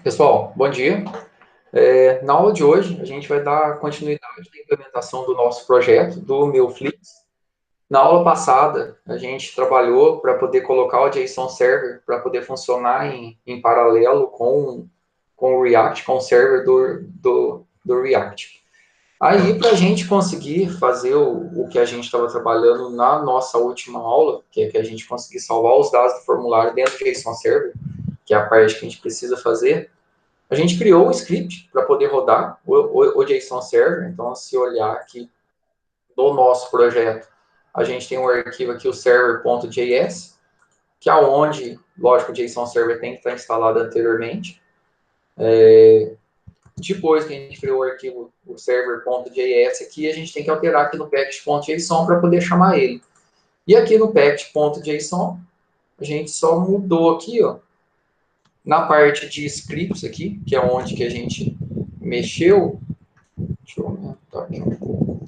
Pessoal, bom dia. Na aula de hoje, a gente vai dar continuidade à implementação do nosso projeto, do MeuFlix. Na aula passada, a gente trabalhou para poder colocar o JSON Server para poder funcionar em paralelo com o React, com o server do React. Aí, para a gente conseguir fazer o que a gente estava trabalhando na nossa última aula, que é que a gente conseguir salvar os dados do formulário dentro do JSON Server, que é a parte que a gente precisa fazer, a gente criou um script para poder rodar o JSON Server. Então, se olhar aqui no nosso projeto, a gente tem um arquivo aqui, o server.js, que é onde, lógico, o JSON Server tem que estar instalado anteriormente. Depois que a gente criou o arquivo, o server.js aqui, a gente tem que alterar aqui no package.json para poder chamar ele. E aqui no package.json, a gente só mudou aqui, ó, na parte de scripts aqui, que é onde que a gente mexeu. Deixa eu aumentar aqui um pouco.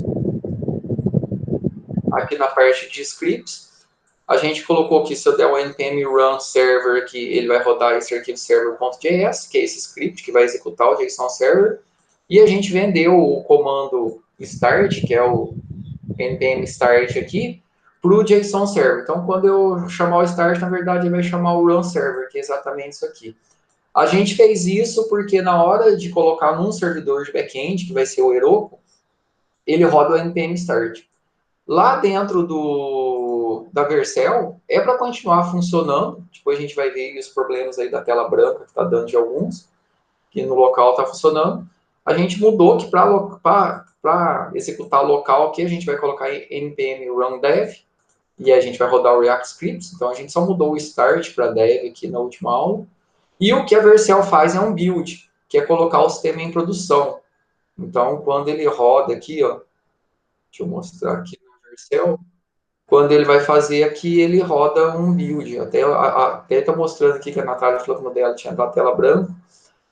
Aqui na parte de scripts, a gente colocou aqui, se eu der o npm run server aqui, ele vai rodar esse arquivo server.js, que é esse script que vai executar o JSON server. E a gente vendeu o comando start, que é o npm start aqui, para o JSON server. Então, quando eu chamar o start, na verdade, ele vai chamar o run server, que é exatamente isso aqui. A gente fez isso porque na hora de colocar num servidor de back-end, que vai ser o Heroku, ele roda o npm start. Lá dentro da Vercel, é para continuar funcionando. Depois a gente vai ver os problemas aí da tela branca, que está dando de alguns, que no local está funcionando. A gente mudou que para executar local aqui, a gente vai colocar npm run dev, e a gente vai rodar o React Scripts. Então a gente só mudou o start para dev aqui na última aula. E o que a Vercel faz é um build, que é colocar o sistema em produção. Então, quando ele roda aqui, ó, deixa eu mostrar aqui no Vercel, quando ele vai fazer aqui, ele roda um build. Até está mostrando aqui que a Natália falou que no dela tinha da tela branca.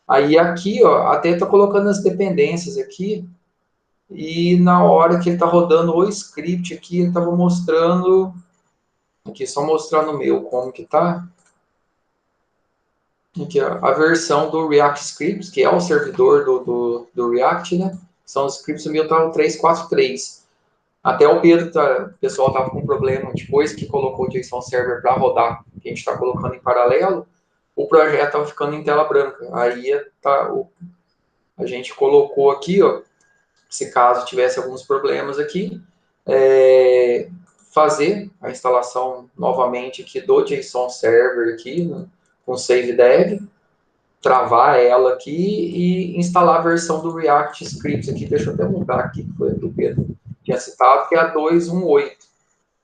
Aí aqui, ó, até está colocando as dependências aqui, e na hora que ele está rodando o script aqui, ele estava mostrando, aqui só mostrar no meu como que tá. Aqui, ó, a versão do React Scripts, que é o servidor do React, né? São os scripts do meu tá no 3.4.3. Até o Pedro, o pessoal estava com problema, depois que colocou o JSON Server para rodar, que a gente está colocando em paralelo, o projeto estava ficando em tela branca. Aí a gente colocou aqui, ó, se caso tivesse alguns problemas aqui, fazer a instalação novamente aqui do JSON Server aqui, né, com save dev, travar ela aqui e instalar a versão do React Scripts aqui. Deixa eu até mudar aqui, que foi do Pedro tinha citado, que é a 218.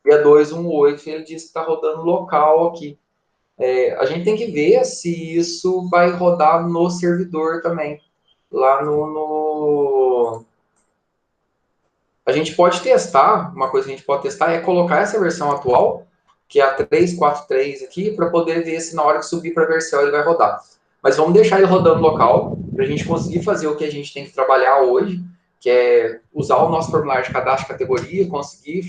E a 218, ele diz que está rodando local aqui. A gente tem que ver se isso vai rodar no servidor também. Lá A gente pode testar, uma coisa que a gente pode testar é colocar essa versão atual, que é a 3.4.3 aqui, para poder ver se na hora que subir para a versão ele vai rodar. Mas vamos deixar ele rodando local, para a gente conseguir fazer o que a gente tem que trabalhar hoje, que é usar o nosso formulário de cadastro de categoria, conseguir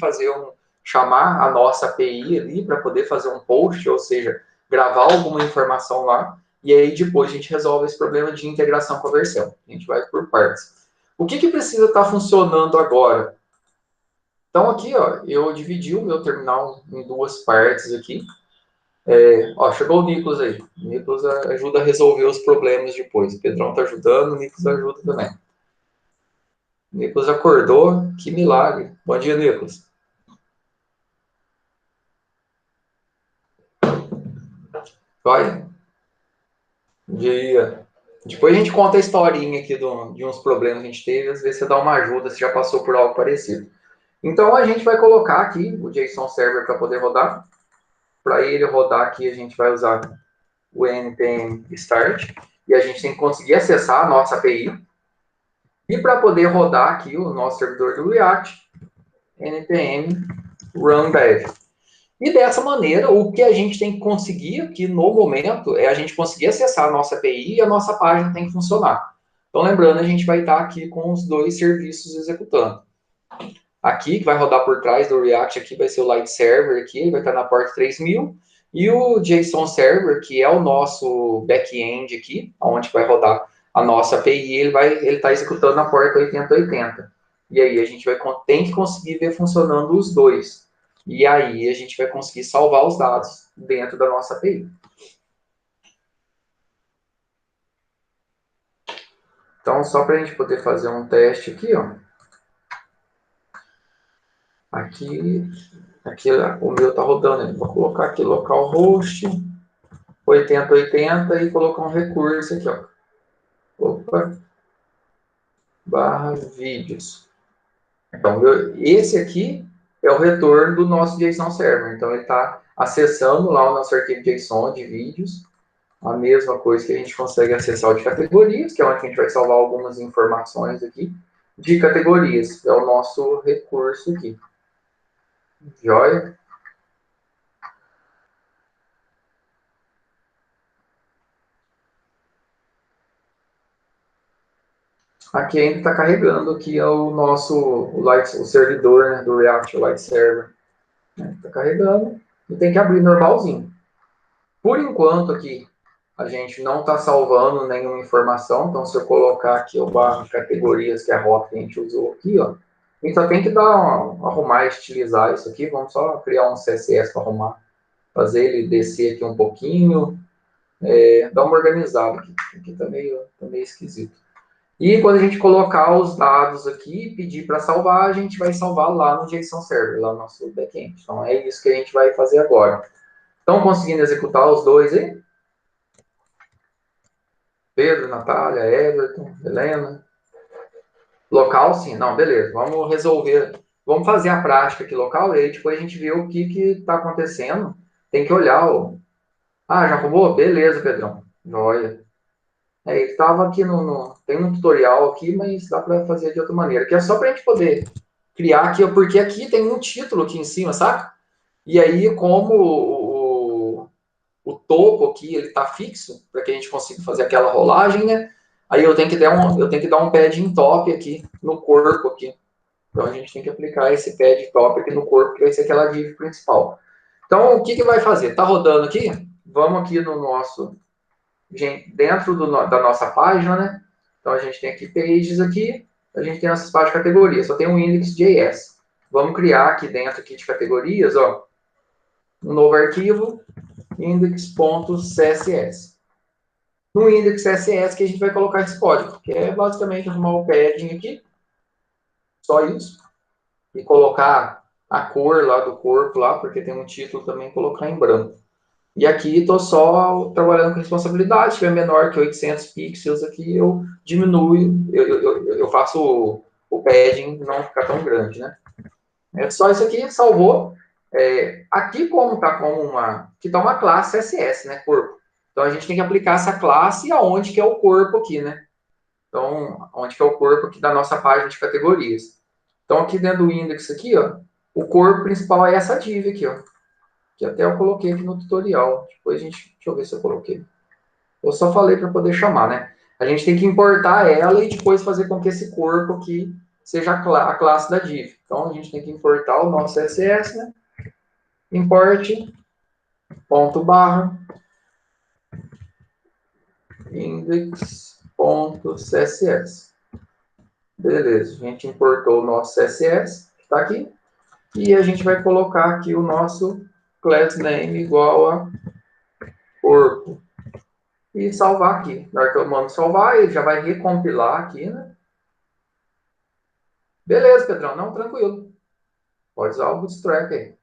chamar a nossa API ali para poder fazer um post, ou seja, gravar alguma informação lá, e aí depois a gente resolve esse problema de integração com a versão. A gente vai por partes. O que precisa estar funcionando agora? Então aqui, ó, eu dividi o meu terminal em duas partes aqui. Ó, chegou o Nicolas aí. O Nicolas ajuda a resolver os problemas depois. O Pedrão tá ajudando, o Nicolas ajuda também. O Nicolas acordou, que milagre. Bom dia, Nicolas. Vai. Bom dia. Depois a gente conta a historinha aqui de uns problemas que a gente teve, às vezes você dá uma ajuda, se já passou por algo parecido. Então a gente vai colocar aqui o JSON Server para poder rodar. Para ele rodar aqui, a gente vai usar o npm start, e a gente tem que conseguir acessar a nossa API. E para poder rodar aqui o nosso servidor do React, npm run dev. E dessa maneira, o que a gente tem que conseguir aqui no momento é a gente conseguir acessar a nossa API e a nossa página tem que funcionar. Então, lembrando, a gente vai estar aqui com os dois serviços executando. Aqui, que vai rodar por trás do React, aqui vai ser o Light Server, aqui vai estar na porta 3000, E o JSON Server, que é o nosso back-end aqui, onde vai rodar a nossa API, ele está executando na porta 8080. E aí a gente tem que conseguir ver funcionando os dois. E aí a gente vai conseguir salvar os dados dentro da nossa API. Então, só para a gente poder fazer um teste aqui, ó. Aqui o meu está rodando. Vou colocar aqui localhost 8080 e colocar um recurso aqui, ó. Opa, barra vídeos. Então, esse aqui é o retorno do nosso JSON Server. Então, ele está acessando lá o nosso arquivo JSON de vídeos, a mesma coisa que a gente consegue acessar o de categorias, que é onde a gente vai salvar algumas informações aqui, de categorias. É o nosso recurso aqui. Joia? Aqui ainda está carregando aqui o servidor, né, do React Light Server. Está carregando e tem que abrir normalzinho. Por enquanto aqui, a gente não está salvando nenhuma informação, então se eu colocar aqui o barra de categorias, que é a rota que a gente usou aqui, ó, a gente só tem que arrumar, estilizar isso aqui, vamos só criar um CSS para arrumar, fazer ele descer aqui um pouquinho, dar uma organizada aqui tá meio esquisito. E quando a gente colocar os dados aqui e pedir para salvar, a gente vai salvar lá no JSON Server, lá no nosso backend. Então é isso que a gente vai fazer agora. Estão conseguindo executar os dois aí? Pedro, Natália, Everton, Helena. Local, sim. Não, beleza. Vamos resolver. Vamos fazer a prática aqui local e aí depois a gente vê o que está acontecendo. Tem que olhar. Ah, já arrumou? Beleza, Pedrão. Joia. Ele estava aqui tem um tutorial aqui, mas dá para fazer de outra maneira. Que é só para a gente poder criar aqui, porque aqui tem um título aqui em cima, saca? E aí, como o topo aqui ele está fixo, para que a gente consiga fazer aquela rolagem, né? Aí eu tenho que dar um padding top aqui no corpo aqui. Então a gente tem que aplicar esse padding top aqui no corpo, que vai ser aquela div principal. Então, o que vai fazer? Está rodando aqui? Vamos aqui no nosso dentro da nossa página, né? Então a gente tem aqui pages aqui, a gente tem essas páginas de categorias, só tem um index.js. Vamos criar aqui dentro aqui de categorias, ó, um novo arquivo, index.css. No index.css que a gente vai colocar esse código, que é basicamente arrumar o padding aqui, só isso, e colocar a cor lá do corpo lá, porque tem um título também, colocar em branco. E aqui estou só trabalhando com responsabilidade. Se tiver menor que 800 pixels aqui, eu diminuo, eu faço o padding não ficar tão grande, né? É só isso aqui, salvou. Aqui como está aqui está uma classe CSS, né, corpo. Então a gente tem que aplicar essa classe aonde que é o corpo aqui, né? Então, onde que é o corpo aqui da nossa página de categorias. Então aqui dentro do index aqui, ó, o corpo principal é essa div aqui, ó, que até eu coloquei aqui no tutorial. Depois deixa eu ver se eu coloquei. Eu só falei para poder chamar, né? A gente tem que importar ela e depois fazer com que esse corpo aqui seja a classe da div. Então, a gente tem que importar o nosso CSS, né? Import, ponto barra, index.css. Beleza, a gente importou o nosso CSS, que está aqui, e a gente vai colocar aqui o nosso class name igual a corpo. E salvar aqui. Na hora que eu mando salvar, ele já vai recompilar aqui, né? Beleza, Pedrão, não, tranquilo. Pode usar o Bootstrap aí.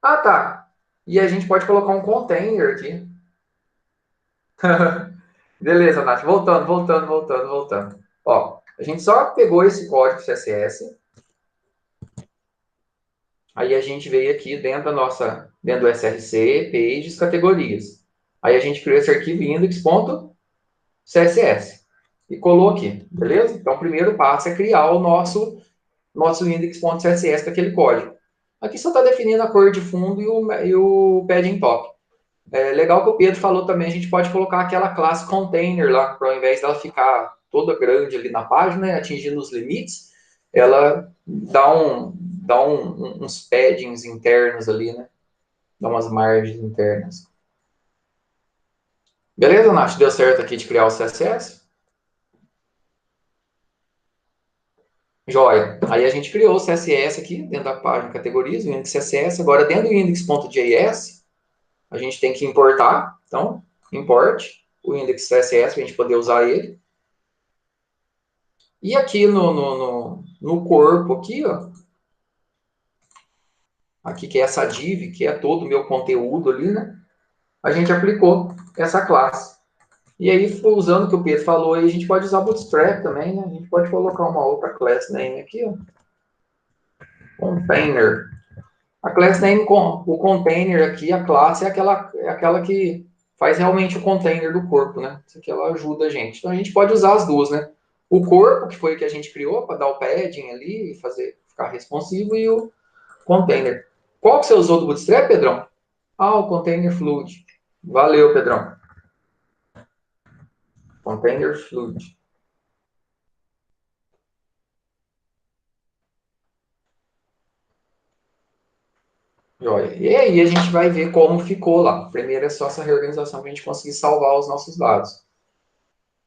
Ah, tá. E a gente pode colocar um container aqui. Beleza, Nath. Voltando. Ó, a gente só pegou esse código CSS. Aí a gente veio aqui dentro do src, pages, categorias. Aí a gente criou esse arquivo index.css e colou aqui, beleza? Então, o primeiro passo é criar o nosso index.css daquele código. Aqui só está definindo a cor de fundo e o padding top. É legal que o Pedro falou também, a gente pode colocar aquela classe container lá, para ao invés dela ficar toda grande ali na página, né, atingindo os limites, ela dá uns paddings internos ali, né? Dá umas margens internas. Beleza, Nath? Deu certo aqui de criar o CSS? Joia. Aí a gente criou o CSS aqui, dentro da página categorias, o index CSS. Agora, dentro do index.js, a gente tem que importar. Então, import o index CSS para a gente poder usar ele. E aqui no corpo, aqui, ó, aqui que é essa div, que é todo o meu conteúdo ali, né? A gente aplicou essa classe. E aí, usando o que o Pedro falou, aí a gente pode usar Bootstrap também, né? A gente pode colocar uma outra class name aqui, ó. Container. A class name, o container aqui, a classe é aquela que faz realmente o container do corpo, né? Isso aqui ela ajuda a gente. Então a gente pode usar as duas, né? O corpo, que foi o que a gente criou para dar o padding ali e fazer ficar responsivo, e o container. Qual que você usou do Bootstrap, Pedrão? Ah, o Container Fluid. Valeu, Pedrão. Container Fluid. Joia. E aí a gente vai ver como ficou lá. Primeiro é só essa reorganização para a gente conseguir salvar os nossos dados.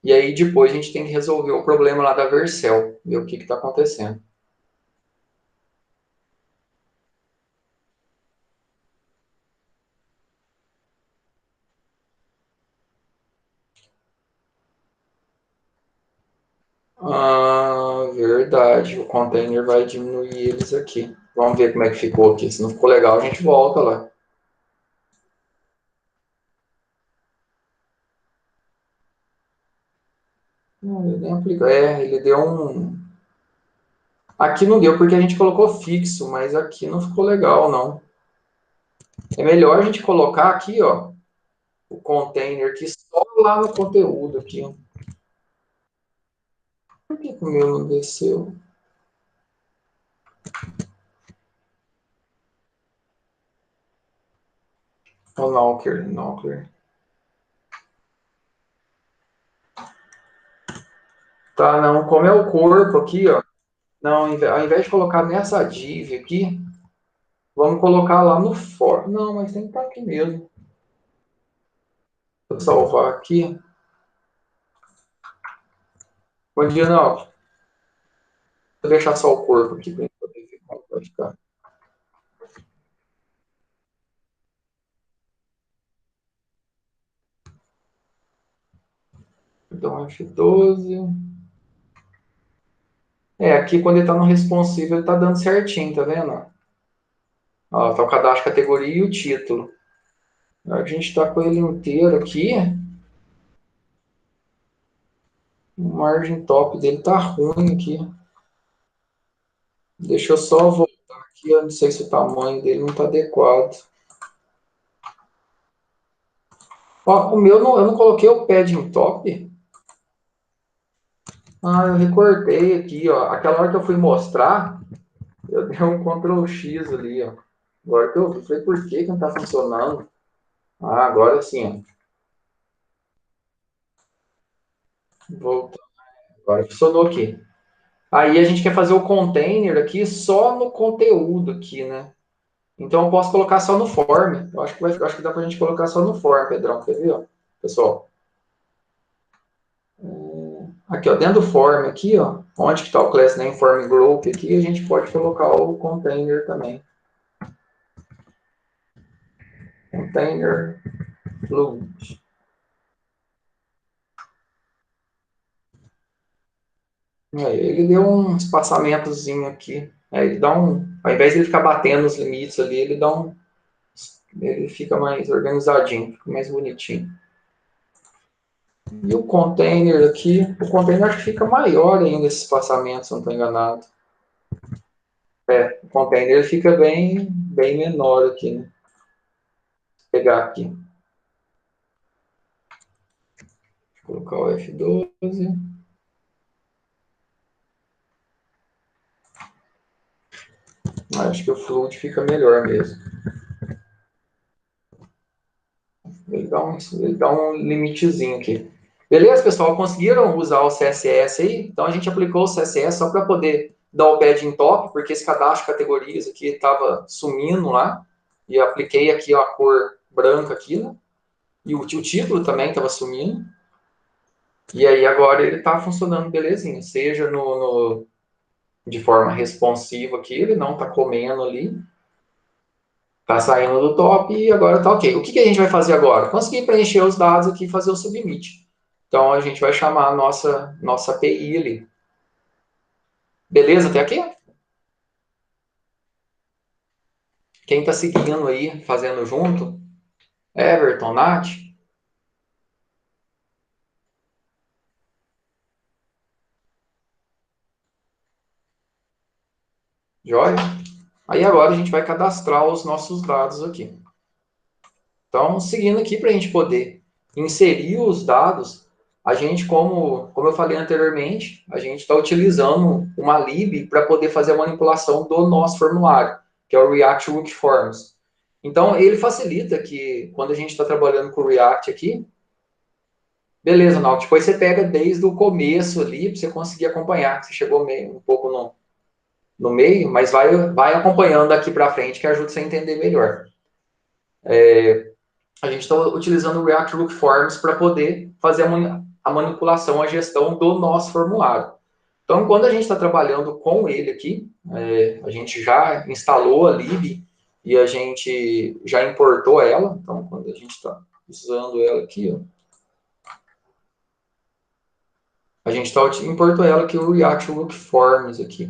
E aí depois a gente tem que resolver o problema lá da Vercel, ver o que está acontecendo. Ah, verdade. O container vai diminuir eles aqui. Vamos ver como é que ficou aqui. Se não ficou legal, a gente volta lá. Não, ele nem aplicou. É, ele deu um. Aqui não deu porque a gente colocou fixo, mas aqui não ficou legal, não. É melhor a gente colocar aqui, ó, o container aqui só lá no conteúdo aqui. Por que o meu não desceu? O Knocker. Tá, não. Como é o corpo aqui, ó. Não, ao invés de colocar nessa div aqui, vamos colocar lá no for. Não, mas tem que estar aqui mesmo. Vou salvar aqui. Bom dia, não. Vou deixar só o corpo aqui para gente poder ver como vai ficar. Então, F12. É, aqui quando ele está no responsive, ele está dando certinho, tá vendo? Ó, tá o cadastro, categoria e o título. A gente está com ele inteiro aqui. O margin top dele tá ruim aqui. Deixa eu só voltar aqui. Eu não sei se o tamanho dele não está adequado. Ó, o meu, não, eu não coloquei o padding top. Ah, eu recortei aqui, ó. Aquela hora que eu fui mostrar, eu dei um Ctrl X ali, ó. Agora que eu vi, falei, por que não tá funcionando? Ah, agora sim, ó. Voltou. Agora funcionou aqui. Aí a gente quer fazer o container aqui só no conteúdo aqui, né? Então eu posso colocar só no form. Eu acho que, acho que dá pra gente colocar só no form, Pedrão. Quer ver, ó? Pessoal. Aqui, ó, dentro do form aqui, ó, onde que está o class name form group aqui, a gente pode colocar o container também. Container fluid. Aí, ele deu um espaçamentozinho aqui. Aí ele dá um, ao invés de ele ficar batendo os limites ali, ele dá um, ele fica mais organizadinho, fica mais bonitinho. E o container aqui, o container acho que fica maior ainda esse espaçamento, se eu não estou enganado. É, o container fica bem menor aqui, né? Vou pegar aqui. Vou colocar o F12. Acho que o fluid fica melhor mesmo. Ele dá um limitezinho aqui. Beleza, pessoal? Conseguiram usar o CSS aí? Então a gente aplicou o CSS só para poder dar o padding top, porque esse cadastro de categorias aqui estava sumindo lá. e apliquei aqui ó, a cor branca aqui, né? E o título também estava sumindo. E aí agora ele está funcionando belezinha, seja de forma responsiva aqui, ele não está comendo ali, está saindo do top e agora está ok. O que a gente vai fazer agora? Consegui preencher os dados aqui e fazer o submit. Então a gente vai chamar a nossa API ali. Beleza até aqui? Quem está seguindo aí, fazendo junto? Everton, Nath? Joia? Aí agora a gente vai cadastrar os nossos dados aqui. Então, seguindo aqui para a gente poder inserir os dados, a gente, como eu falei anteriormente, a gente está utilizando uma lib para poder fazer a manipulação do nosso formulário, que é o React Rook Forms. Então, ele facilita que, quando a gente está trabalhando com o React aqui, beleza, não, depois você pega desde o começo ali, para você conseguir acompanhar. Você chegou meio, um pouco no meio, mas vai acompanhando daqui para frente, que ajuda você a entender melhor. A gente está utilizando o React Rook Forms para poder fazer a manipulação, a gestão do nosso formulário. Então, quando a gente está trabalhando com ele aqui, a gente já instalou a lib e a gente já importou ela. Então, quando a gente está usando ela aqui, ó, a gente importou ela aqui, o React Rook Forms aqui.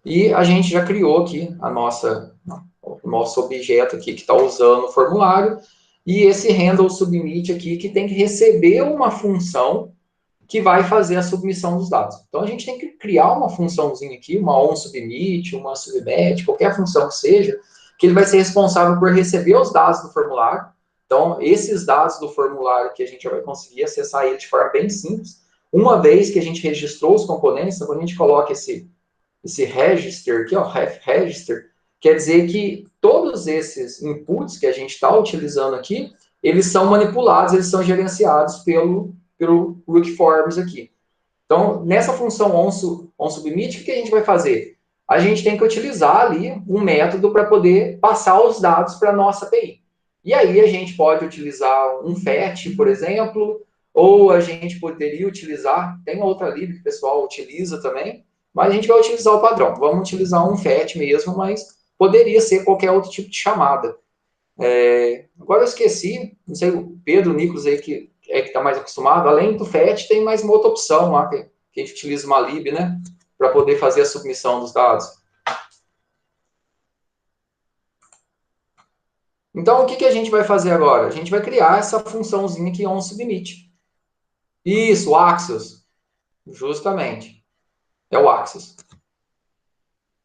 E a gente já criou aqui o nosso objeto aqui que está usando o formulário e esse handle submit aqui que tem que receber uma função que vai fazer a submissão dos dados. Então a gente tem que criar uma funçãozinha aqui, uma onSubmit, uma submit, qualquer função que seja, que ele vai ser responsável por receber os dados do formulário. Então esses dados do formulário que a gente já vai conseguir acessar ele de forma bem simples. Uma vez que a gente registrou os componentes, quando a gente coloca esse register aqui, ó, ref register, quer dizer que todos esses inputs que a gente está utilizando aqui, eles são manipulados, eles são gerenciados pelo Rook Forms aqui. Então, nessa função onSubmit, o que a gente vai fazer? A gente tem que utilizar ali um método para poder passar os dados para a nossa API. E aí a gente pode utilizar um fetch, por exemplo, ou a gente poderia utilizar, tem outra lib que o pessoal utiliza também, mas a gente vai utilizar o padrão. Vamos utilizar um fetch mesmo, mas poderia ser qualquer outro tipo de chamada. Agora eu esqueci, não sei, o Pedro, o Nicolas aí que está mais acostumado, além do fetch tem mais uma outra opção lá, que a gente utiliza uma lib, né, para poder fazer a submissão dos dados. Então, o que a gente vai fazer agora? A gente vai criar essa funçãozinha aqui, onSubmit. Isso, o Axios, justamente, é o Axios.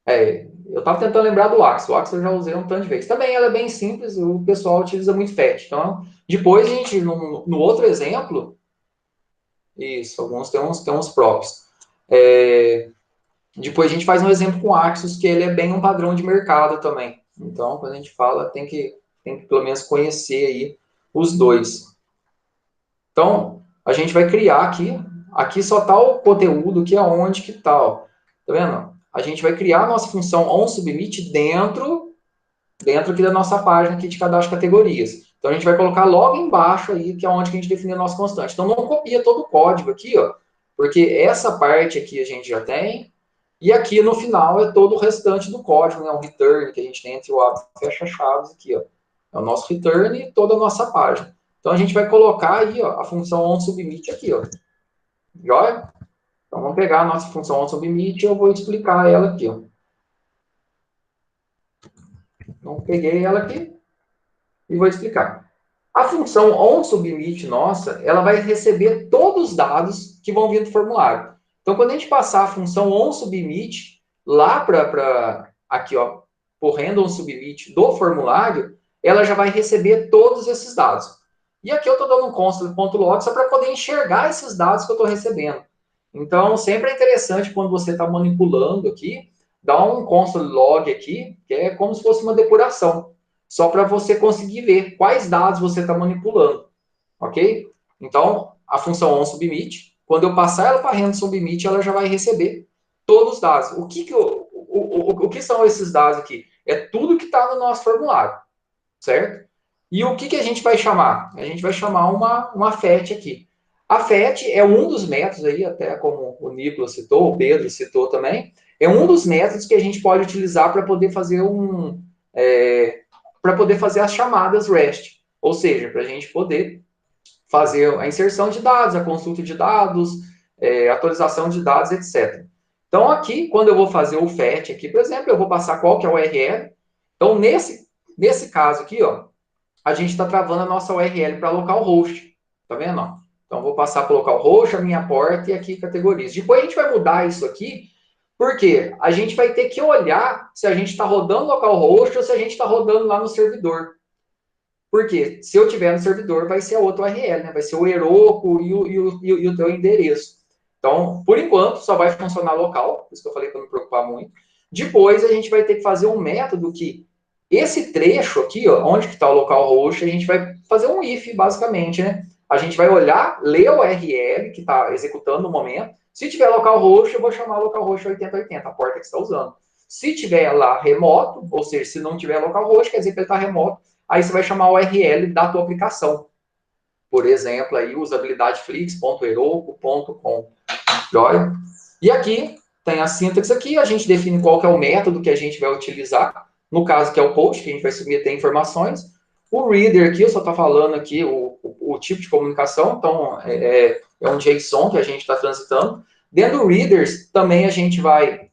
Eu estava tentando lembrar do Axios. O Axios eu já usei um tanto de vezes. Também ela é bem simples, o pessoal utiliza muito fetch. Então, depois a gente, no outro exemplo, isso, alguns tem uns próprios. Depois a gente faz um exemplo com o Axios, que ele é bem um padrão de mercado também. Então, quando a gente fala, tem que pelo menos conhecer aí os dois. Então, a gente vai criar aqui só está o conteúdo, que é onde que está, ó. Tá vendo? A gente vai criar a nossa função onSubmit dentro aqui da nossa página aqui de cadastro de categorias. Então, a gente vai colocar logo embaixo aí, que é onde que a gente define a nossa constante. Então, não copia todo o código aqui, ó, porque essa parte aqui a gente já tem, e aqui no final é todo o restante do código, né, o return que a gente tem entre o abre e fecha chaves aqui, ó. É o nosso return e toda a nossa página. Então, a gente vai colocar aí, ó, a função onSubmit aqui, ó. Joia? Então, vamos pegar a nossa função onSubmit e eu vou explicar ela aqui, ó. Então, peguei ela aqui e vou explicar. A função onSubmit nossa, ela vai receber todos os dados que vão vir do formulário. Então, quando a gente passar a função onSubmit lá para aqui, ó, por random submit do formulário, ela já vai receber todos esses dados. E aqui eu estou dando um constant.log só para poder enxergar esses dados que eu estou recebendo. Então, sempre é interessante quando você está manipulando aqui, dar um constant log aqui, que é como se fosse uma depuração só para você conseguir ver quais dados você está manipulando, ok? Então, a função onSubmit, quando eu passar ela para a random submit, ela já vai receber todos os dados. O que são esses dados aqui? É tudo que está no nosso formulário. certo? E o que a gente vai chamar? A gente vai chamar uma FET aqui. A FET é um dos métodos aí, até como o Nicolas citou, o Pedro citou também, é um dos métodos que a gente pode utilizar para poder fazer para poder fazer as chamadas REST, ou seja, para a gente poder fazer a inserção de dados, a consulta de dados, atualização de dados, etc. Então, aqui, quando eu vou fazer o FET aqui, por exemplo, eu vou passar qual que é o URL. Então, nesse caso aqui, ó, a gente está travando a nossa URL para localhost. Tá vendo? Ó? Então, vou passar para localhost, a minha porta e aqui categorias. Depois a gente vai mudar isso aqui, porque a gente vai ter que olhar se a gente está rodando localhost ou se a gente está rodando lá no servidor. Porque se eu tiver no servidor, vai ser a outra URL, né? Vai ser o Heroku e o teu endereço. Então, por enquanto, só vai funcionar local, por isso que eu falei para não me preocupar muito. Depois, a gente vai ter que fazer um método que esse trecho aqui, ó, onde que está o localhost, a gente vai fazer um if, basicamente, né? A gente vai olhar, ler o URL que está executando no momento. Se tiver localhost, eu vou chamar localhost 8080, a porta que está usando. Se tiver lá remoto, ou seja, se não tiver localhost, quer dizer que ele está remoto, aí você vai chamar o URL da tua aplicação. Por exemplo, aí usabilidadeflix.heroku.com. Joia? E aqui tem a sintaxe aqui, a gente define qual que é o método que a gente vai utilizar. No caso, que é o post, que a gente vai submeter informações. O reader aqui, eu só estou falando aqui o tipo de comunicação, então é um JSON que a gente está transitando. Dentro do readers, também a gente vai,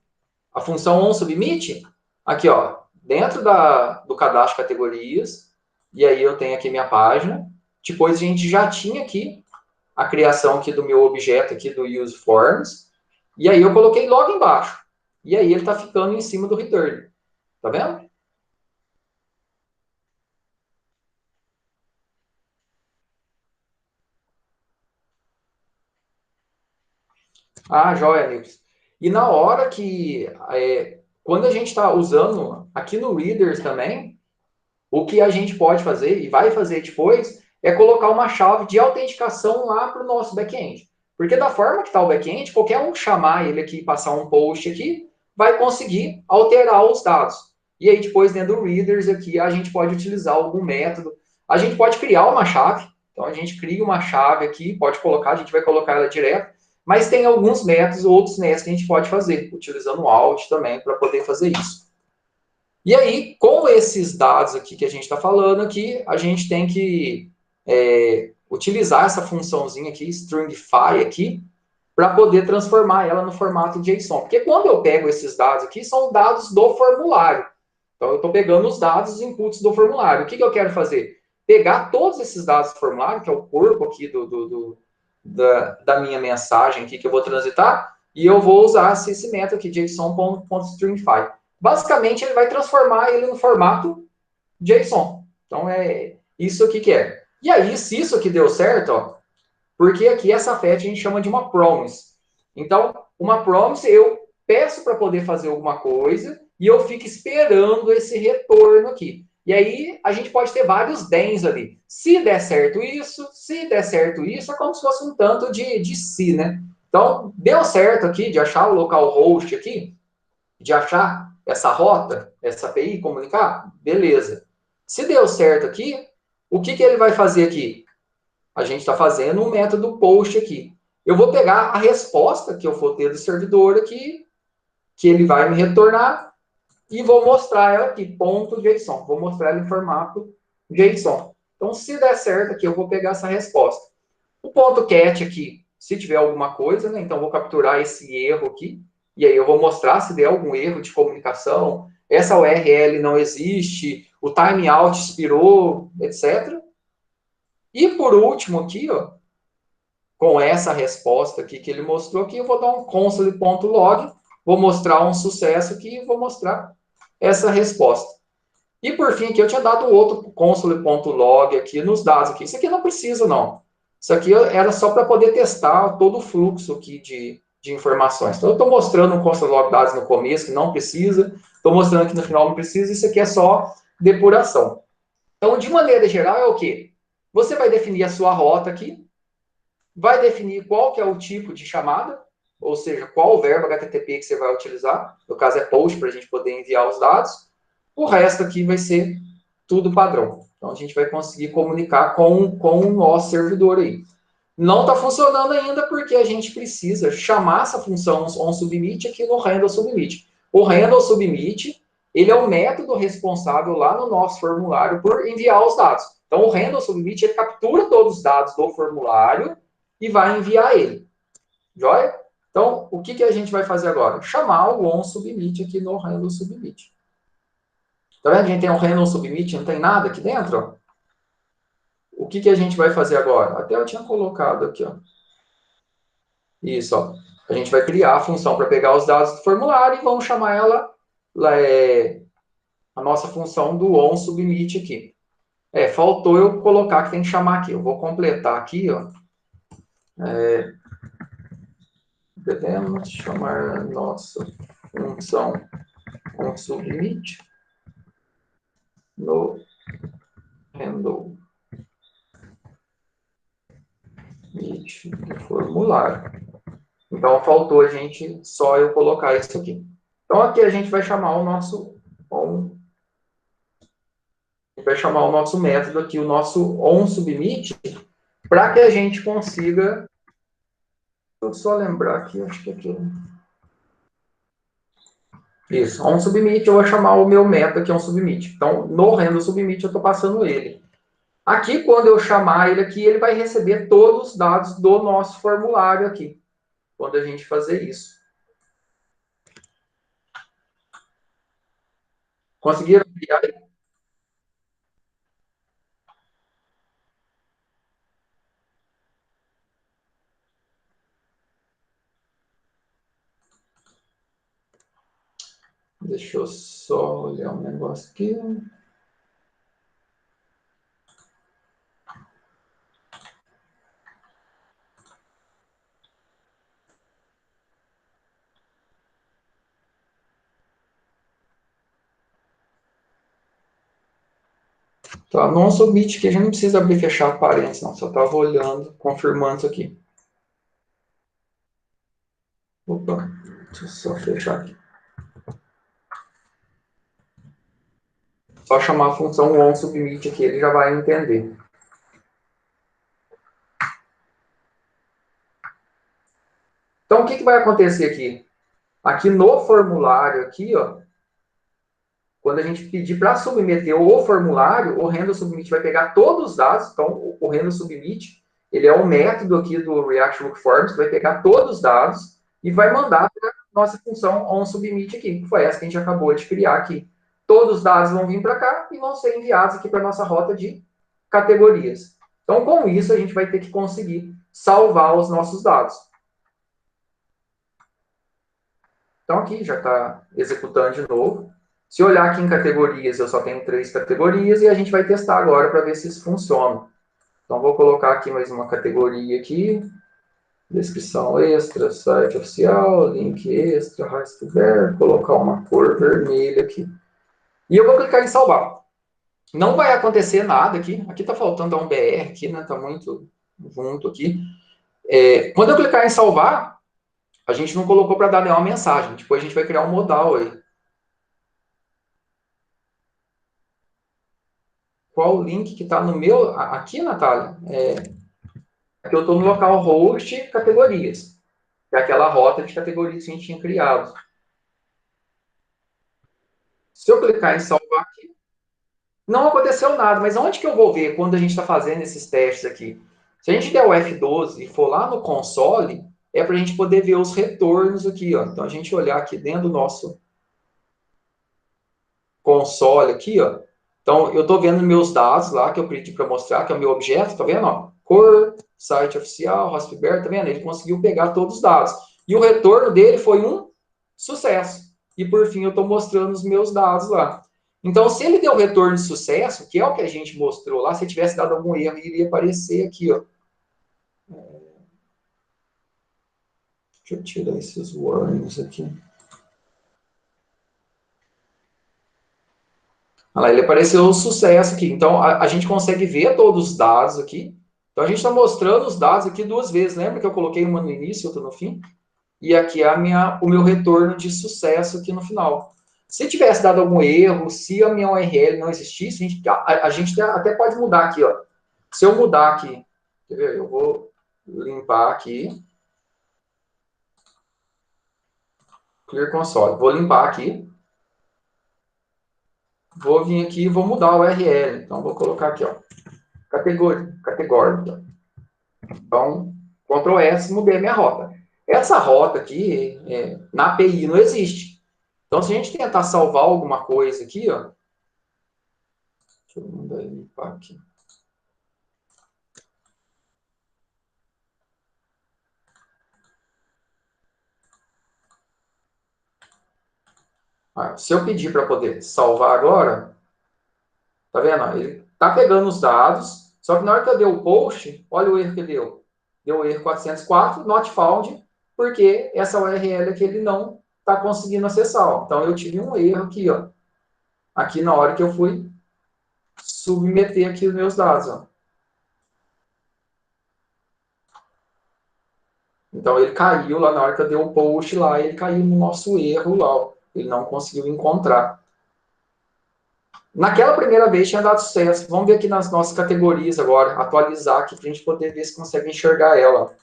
a função onSubmit, aqui ó, dentro do cadastro de categorias, e aí eu tenho aqui minha página. Depois a gente já tinha aqui a criação aqui do meu objeto aqui do useForms, e aí eu coloquei logo embaixo. E aí ele está ficando em cima do return. Tá vendo? Ah, joia, Nilson. E na hora que, quando a gente está usando aqui no Readers também, o que a gente pode fazer e vai fazer depois é colocar uma chave de autenticação lá para o nosso back-end. Porque da forma que está o back-end, qualquer um chamar ele aqui, passar um post aqui, vai conseguir alterar os dados. E aí depois dentro do Readers aqui, a gente pode utilizar algum método. A gente pode criar uma chave. Então a gente cria uma chave aqui, pode colocar, a gente vai colocar ela direto. Mas tem alguns métodos, outros métodos que a gente pode fazer, utilizando o Alt também para poder fazer isso. E aí, com esses dados aqui que a gente está falando aqui, a gente tem que utilizar essa funçãozinha aqui, stringify aqui, para poder transformar ela no formato JSON. Porque quando eu pego esses dados aqui, são dados do formulário. Então, eu estou pegando os dados, os inputs do formulário. O que eu quero fazer? Pegar todos esses dados do formulário, que é o corpo aqui da minha mensagem aqui que eu vou transitar, e eu vou usar esse método aqui, JSON.stringify. Basicamente, ele vai transformar ele no formato JSON. Então, é isso aqui que é. E aí, se isso aqui deu certo, ó, porque aqui essa FET a gente chama de uma promise. Então, uma promise eu peço para poder fazer alguma coisa e eu fico esperando esse retorno aqui. E aí a gente pode ter vários thens ali. Se der certo isso, se der certo isso, é como se fosse um tanto de si, né? Então, deu certo aqui de achar o localhost aqui, de achar essa rota, essa API, comunicar, beleza. Se deu certo aqui, o que ele vai fazer aqui? A gente está fazendo um método post aqui. Eu vou pegar a resposta que eu for ter do servidor aqui, que ele vai me retornar, e vou mostrar ela aqui, ponto .json. Vou mostrar ela em formato JSON. Então, se der certo aqui, eu vou pegar essa resposta. O ponto cat aqui, se tiver alguma coisa, né? Então, vou capturar esse erro aqui, e aí eu vou mostrar se der algum erro de comunicação, essa URL não existe, o timeout expirou, etc. E por último aqui, ó, com essa resposta aqui que ele mostrou aqui, eu vou dar um console.log, vou mostrar um sucesso aqui e vou mostrar essa resposta. E por fim aqui eu tinha dado outro console.log aqui nos dados aqui. Isso aqui não precisa não. Isso aqui era só para poder testar todo o fluxo aqui de informações. Então eu estou mostrando um console.log dados no começo que não precisa, estou mostrando que no final não precisa, isso aqui é só depuração. Então de maneira geral é o quê? Você vai definir a sua rota aqui, vai definir qual que é o tipo de chamada, ou seja, qual o verbo HTTP que você vai utilizar. No caso é post, para a gente poder enviar os dados. O resto aqui vai ser tudo padrão. Então, a gente vai conseguir comunicar com o nosso servidor aí. Não está funcionando ainda porque a gente precisa chamar essa função onSubmit aqui no handleSubmit. O handleSubmit, ele é o método responsável lá no nosso formulário por enviar os dados. Então, o handleSubmit, ele captura todos os dados do formulário e vai enviar ele. Joia? Então, o que a gente vai fazer agora? Chamar o onSubmit aqui no handleSubmit. Tá vendo? A gente tem um handleSubmit, não tem nada aqui dentro, ó. O que a gente vai fazer agora? Até eu tinha colocado aqui, ó. Isso, ó. A gente vai criar a função para pegar os dados do formulário e vamos chamar ela, a nossa função do onSubmit aqui. Faltou eu colocar que tem que chamar aqui. Eu vou completar aqui, ó. Devemos chamar a nossa função onSubmit no handle do formulário. Então, faltou a gente só eu colocar isso aqui. Então, aqui a gente vai chamar o nosso método aqui, o nosso onSubmit, para que a gente consiga... Deixa eu só lembrar aqui, acho que é aqui. Isso, onSubmit, eu vou chamar o meu método aqui onSubmit. Então, no handleSubmit, eu estou passando ele. Aqui, quando eu chamar ele aqui, ele vai receber todos os dados do nosso formulário aqui, quando a gente fazer isso. Conseguiram criar? Deixa eu só olhar um negócio aqui. Tá, no onSubmit que a gente não precisa abrir e fechar parênteses, não. Só estava olhando, confirmando isso aqui. Opa, deixa eu só fechar aqui. Só chamar a função onSubmit aqui, ele já vai entender. Então, o que vai acontecer aqui? Aqui no formulário, aqui, ó, quando a gente pedir para submeter o formulário, o handleSubmit vai pegar todos os dados. Então, o handleSubmit, ele é um método aqui do React Hook Forms, que vai pegar todos os dados e vai mandar para a nossa função onSubmit aqui, que foi essa que a gente acabou de criar aqui. Todos os dados vão vir para cá e vão ser enviados aqui para a nossa rota de categorias. Então, com isso, a gente vai ter que conseguir salvar os nossos dados. Então, aqui já está executando de novo. Se olhar aqui em categorias, eu só tenho 3 categorias e a gente vai testar agora para ver se isso funciona. Então, vou colocar aqui mais uma categoria aqui. Descrição extra, site oficial, link extra, Raspberry, colocar uma cor vermelha aqui. E eu vou clicar em salvar. Não vai acontecer nada aqui. Aqui está faltando um BR aqui, né? Está muito junto aqui. Quando eu clicar em salvar, a gente não colocou para dar nenhuma mensagem. Depois a gente vai criar um modal aí. Qual o link que está no meu... Aqui, Natália, aqui eu estou no local host categorias. Que é aquela rota de categorias que a gente tinha criado. Se eu clicar em salvar aqui, não aconteceu nada. Mas onde que eu vou ver quando a gente está fazendo esses testes aqui? Se a gente der o F12 e for lá no console, é para a gente poder ver os retornos aqui, ó. Então, a gente olhar aqui dentro do nosso console aqui, ó. Então, eu estou vendo meus dados lá, que eu pedi para mostrar, que é o meu objeto, tá vendo? Ó? Cor, site oficial, Raspberry, tá vendo? Ele conseguiu pegar todos os dados. E o retorno dele foi um sucesso. E, por fim, eu estou mostrando os meus dados lá. Então, se ele deu retorno de sucesso, que é o que a gente mostrou lá, se tivesse dado algum erro, ele iria aparecer aqui, ó. Deixa eu tirar esses warnings aqui. Olha lá, ele apareceu o sucesso aqui. Então, a gente consegue ver todos os dados aqui. Então, a gente está mostrando os dados aqui 2 vezes. Lembra que eu coloquei uma no início e outra no fim? E aqui é o meu retorno de sucesso aqui no final. Se tivesse dado algum erro, se a minha URL não existisse, a gente até pode mudar aqui, ó. Se eu mudar aqui, quer ver? Eu vou limpar aqui. Clear Console. Vou limpar aqui. Vou vir aqui e vou mudar a URL. Então, vou colocar aqui, ó. Categoria. Então, Ctrl S, mudei a minha rota. Essa rota aqui, na API, não existe. Então, se a gente tentar salvar alguma coisa aqui, ó. Deixa eu mandar limpar aqui. Se eu pedir para poder salvar agora, tá vendo? Ele tá pegando os dados, só que na hora que eu dei o post, olha o erro que deu. Deu o erro 404, not found, porque essa URL aqui ele não está conseguindo acessar. Ó. Então, eu tive um erro aqui, ó. Aqui na hora que eu fui submeter aqui os meus dados, ó. Então, ele caiu lá na hora que eu dei o post lá, ele caiu no nosso erro lá, ó. Ele não conseguiu encontrar. Naquela primeira vez tinha dado sucesso. Vamos ver aqui nas nossas categorias agora, atualizar aqui para a gente poder ver se consegue enxergar ela.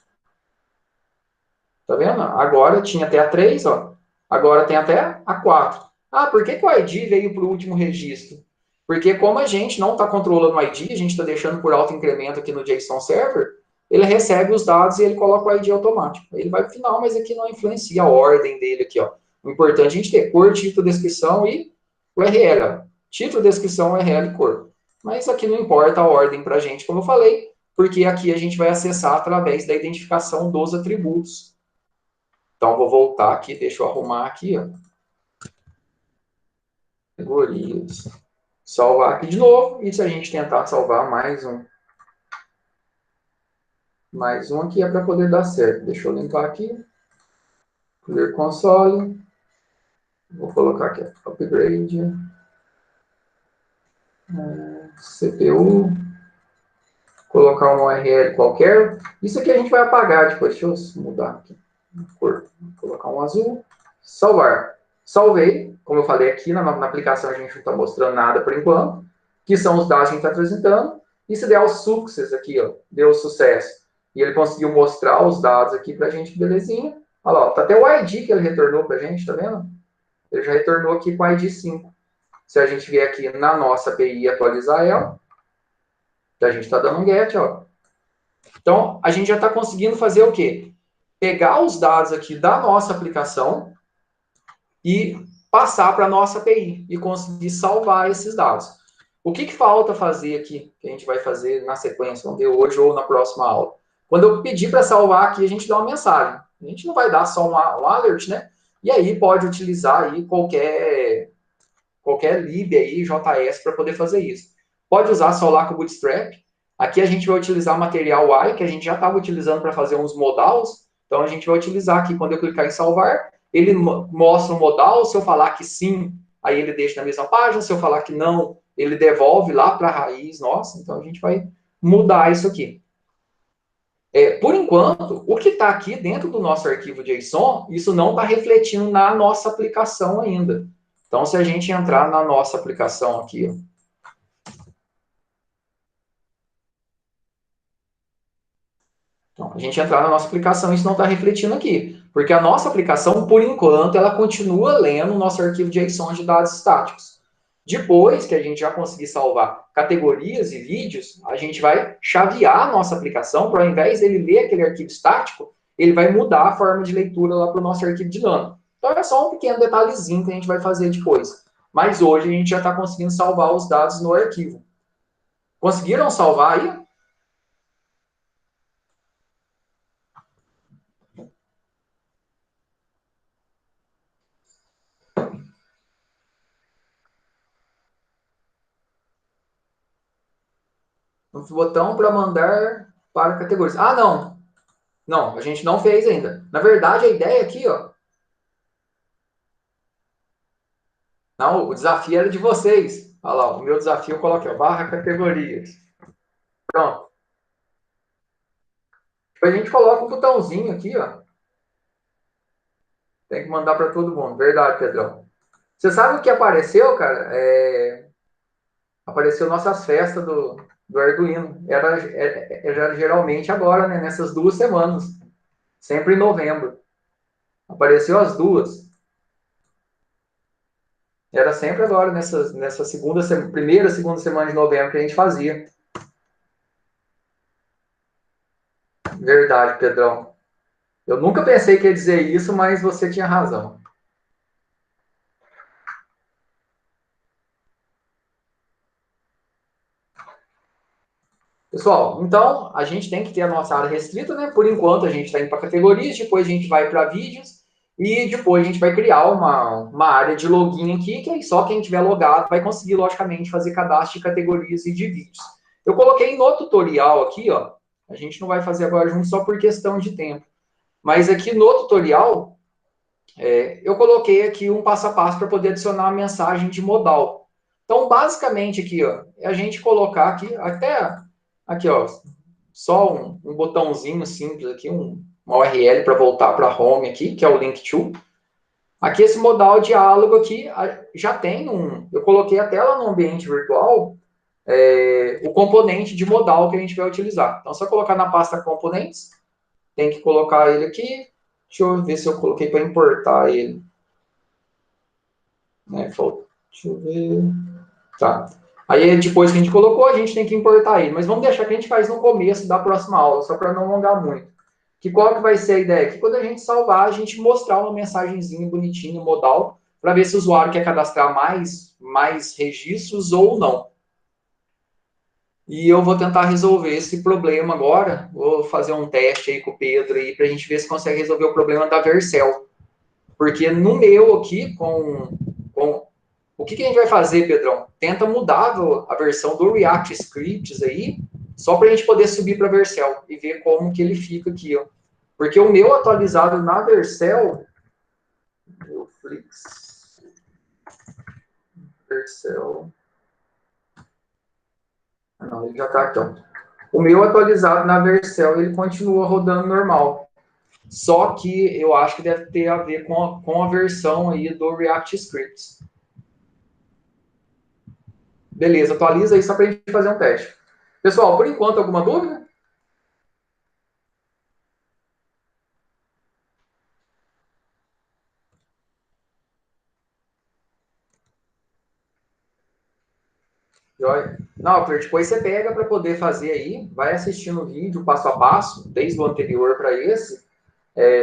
Tá vendo? Agora tinha até a 3, ó. Agora tem até a 4. Ah, por que, que o ID veio para o último registro? Porque como a gente não está controlando o ID, a gente está deixando por alto incremento aqui no JSON Server, ele recebe os dados e ele coloca o ID automático. Ele vai para o final, mas aqui não influencia a ordem dele aqui, ó. O importante é a gente ter cor, título, descrição e URL, ó. Título, descrição, URL e cor. Mas aqui não importa a ordem para a gente, como eu falei, porque aqui a gente vai acessar através da identificação dos atributos. Então, vou voltar aqui, deixa eu arrumar aqui, ó. Categorias. Salvar aqui de novo. E se a gente tentar salvar mais um aqui é para poder dar certo. Deixa eu limpar aqui. Clear Console. Vou colocar aqui, upgrade. CPU. Colocar uma URL qualquer. Isso aqui a gente vai apagar depois. Deixa eu mudar aqui. Cor. Vou colocar um azul. Salvar. Salvei. Como eu falei aqui, na aplicação a gente não está mostrando nada por enquanto. Que são os dados que a gente está apresentando. E se der o success aqui, ó, deu sucesso. E ele conseguiu mostrar os dados aqui para a gente, belezinha. Olha lá, tá até o ID que ele retornou para a gente, tá vendo? Ele já retornou aqui com o ID 5. Se a gente vier aqui na nossa API e atualizar ela, a gente está dando um get, ó. Então, a gente já está conseguindo fazer o quê? Pegar os dados aqui da nossa aplicação e passar para a nossa API e conseguir salvar esses dados. O que falta fazer aqui, que a gente vai fazer na sequência, vamos ver hoje ou na próxima aula? Quando eu pedir para salvar aqui, a gente dá uma mensagem. A gente não vai dar só um alert, né? E aí pode utilizar aí qualquer lib aí, JS, para poder fazer isso. Pode usar só lá com o Bootstrap. Aqui a gente vai utilizar o material Y, que a gente já estava utilizando para fazer uns modals. Então a gente vai utilizar aqui, quando eu clicar em salvar, ele mostra o modal. Se eu falar que sim, aí ele deixa na mesma página. Se eu falar que não, ele devolve lá para a raiz nossa. Então a gente vai mudar isso aqui. Por enquanto, o que está aqui dentro do nosso arquivo JSON, isso não está refletindo na nossa aplicação ainda. Então, se a gente entrar na nossa aplicação aqui, ó, então, a gente entrar na nossa aplicação, isso não está refletindo aqui. Porque a nossa aplicação, por enquanto, ela continua lendo o nosso arquivo JSON de dados estáticos. Depois que a gente já conseguir salvar categorias e vídeos, a gente vai chavear a nossa aplicação para, ao invés dele ler aquele arquivo estático, ele vai mudar a forma de leitura lá para o nosso arquivo dinâmico. Então, é só um pequeno detalhezinho que a gente vai fazer depois. Mas hoje a gente já está conseguindo salvar os dados no arquivo. Conseguiram salvar aí? No botão para mandar para categorias. Ah, não. Não, a gente não fez ainda. Na verdade, a ideia aqui, ó. Não, o desafio era de vocês. Olha lá, o meu desafio eu coloquei, ó, barra categorias. Pronto. Depois a gente coloca um botãozinho aqui, ó. Tem que mandar para todo mundo. Verdade, Pedrão. Você sabe o que apareceu, cara? Apareceu nossas festas do Arduino. Era geralmente agora, né? Nessas 2 semanas. Sempre em novembro. Apareceu as duas. Era sempre agora, nessa primeira, segunda semana de novembro que a gente fazia. Verdade, Pedrão. Eu nunca pensei que ia dizer isso, mas você tinha razão. Pessoal, então a gente tem que ter a nossa área restrita, né? Por enquanto a gente está indo para categorias, depois a gente vai para vídeos e depois a gente vai criar uma área de login aqui, que aí só quem tiver logado vai conseguir, logicamente, fazer cadastro de categorias e de vídeos. Eu coloquei no tutorial aqui, ó. A gente não vai fazer agora junto só por questão de tempo. Mas aqui no tutorial, eu coloquei aqui um passo a passo para poder adicionar a mensagem de modal. Então, basicamente aqui, ó, é a gente colocar aqui, até aqui, ó, só um botãozinho simples aqui, uma URL para voltar para a home aqui, que é o link to. Aqui esse modal diálogo aqui já tem eu coloquei até lá no ambiente virtual o componente de modal que a gente vai utilizar. Então, só colocar na pasta componentes, tem que colocar ele aqui. Deixa eu ver se eu coloquei para importar ele. Né? Deixa eu ver. Tá. Aí, depois que a gente colocou, a gente tem que importar ele. Mas vamos deixar que a gente faz no começo da próxima aula, só para não alongar muito. Que qual que vai ser a ideia? Que quando a gente salvar, a gente mostrar uma mensagenzinha bonitinha, modal, para ver se o usuário quer cadastrar mais registros ou não. E eu vou tentar resolver esse problema agora. Vou fazer um teste aí com o Pedro aí, para a gente ver se consegue resolver o problema da Vercel. Porque no meu aqui, com o que a gente vai fazer, Pedrão? Tenta mudar a versão do React Scripts aí, só para a gente poder subir para a Vercel e ver como que ele fica aqui, ó. Porque o meu atualizado na Vercel, Vercel, não, ele já está aqui, ó. O meu atualizado na Vercel, ele continua rodando normal. Só que eu acho que deve ter a ver com a versão aí do React Scripts. Beleza, atualiza aí só para a gente fazer um teste. Pessoal, por enquanto, alguma dúvida? Joia. Não, Clear, depois você pega para poder fazer aí, vai assistindo o vídeo passo a passo, desde o anterior para esse.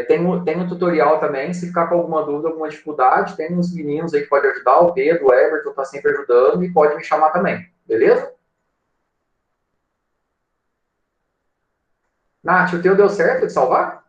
Tem um tutorial também, se ficar com alguma dúvida, alguma dificuldade, tem uns meninos aí que podem ajudar, o Pedro, o Everton está sempre ajudando e pode me chamar também, beleza? Nath, o teu deu certo de salvar?